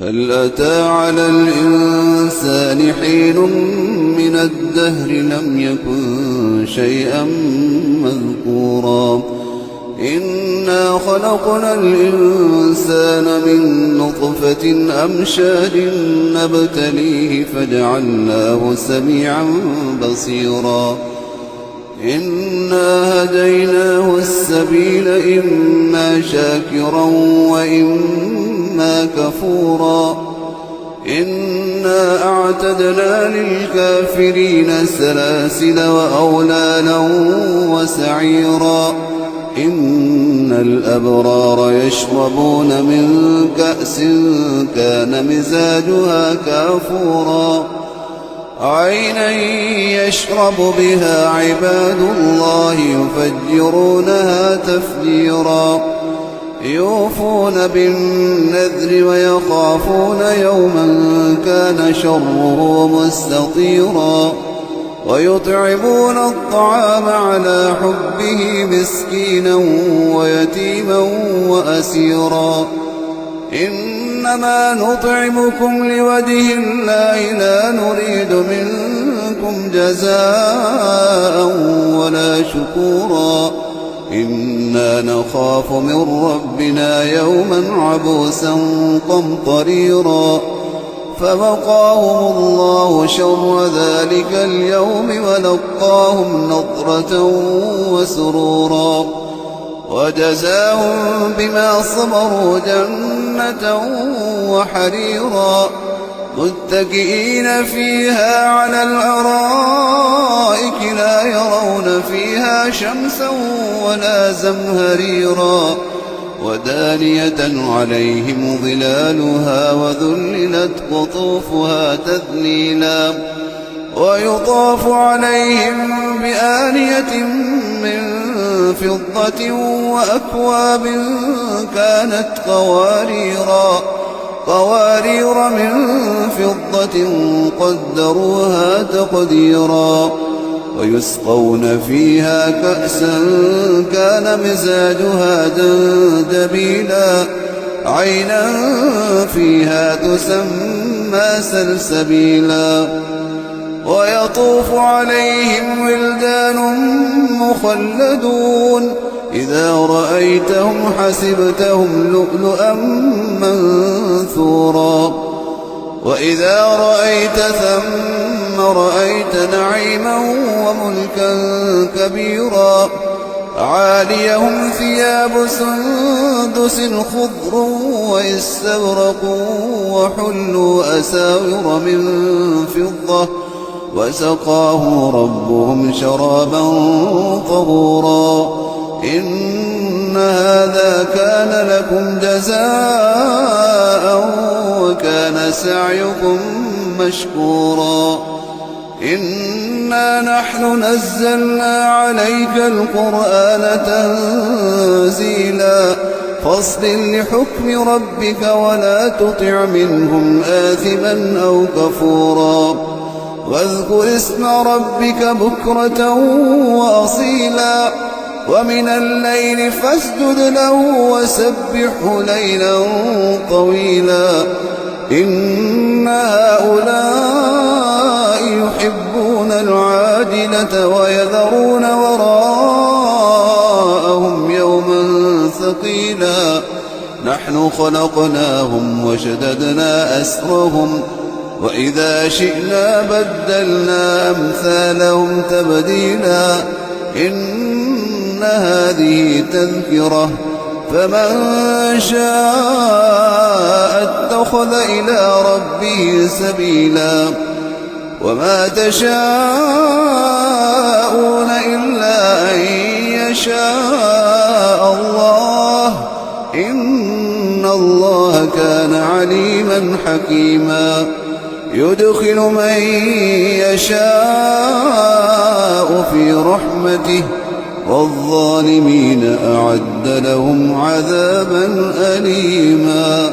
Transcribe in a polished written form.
هل أتى على الإنسان حين من الدهر لم يكن شيئا مذكورا إنا خلقنا الإنسان من نطفة أمشاج نبتليه فجعلناه سميعا بصيرا إنا هديناه السبيل إما شاكرا وإما كفورا إنا أعتدنا للكافرين سلاسل وأغلالا وسعيرا إن الأبرار يشربون من كأس كان مزاجها كافورا عينا يشرب بها عباد الله يفجرونها تفجيرا يوفون بالنذر ويخافون يوما كان شره مستطيرا ويطعمون الطعام على حبه مسكينا ويتيما وأسيرا إنما نطعمكم لوجه الله لا نريد منكم جزاء ولا شكورا إنا نخاف من ربنا يوما عبوسا قمطريرا فوقاهم الله شر ذلك اليوم ولقاهم نضرة وسرورا وجزاهم بما صبروا جنة وحريرا متكئين فيها على الأرائك لا يرون فيها شمسا ولا زمهريرا ودانية عليهم ظلالها وذللت قطوفها تذليلا ويطاف عليهم بآنية من فضة وأكواب كانت قوارير من فضة قدروها تقديرا ويسقون فيها كأسا كان مزاجها زنجبيلا عينا فيها تسمى سلسبيلا ويطوف عليهم ولدان مخلدون إذا رأيتهم حسبتهم لؤلؤا منثورا وإذا رأيت ثم رأيت نعيما وملكا كبيرا عاليهم ثياب سندس خضر واستبرق وحلوا أساور من فضة وسقاه ربهم شرابا طهورا إن هذا كان لكم جزاء وكان سعيكم مشكورا إنا نحن نزلنا عليك القرآن تنزيلا فاصبر لحكم ربك ولا تطع منهم آثما أو كفورا واذكر اسم ربك بكرة وأصيلا ومن الليل فاسجد له وسبحه ليلا طويلا إن هؤلاء يحبون العاجلة ويذرون وراءهم يوما ثقيلا نحن خلقناهم وشددنا أسرهم وإذا شئنا بدلنا أمثالهم تبديلا إن هذه تذكرة فمن شاء اتخذ إلى ربه سبيلا وما تشاءون إلا أن يشاء الله إن الله كان عليما حكيما يدخل من يشاء في رحمته والظالمين أعد لهم عذابا أليما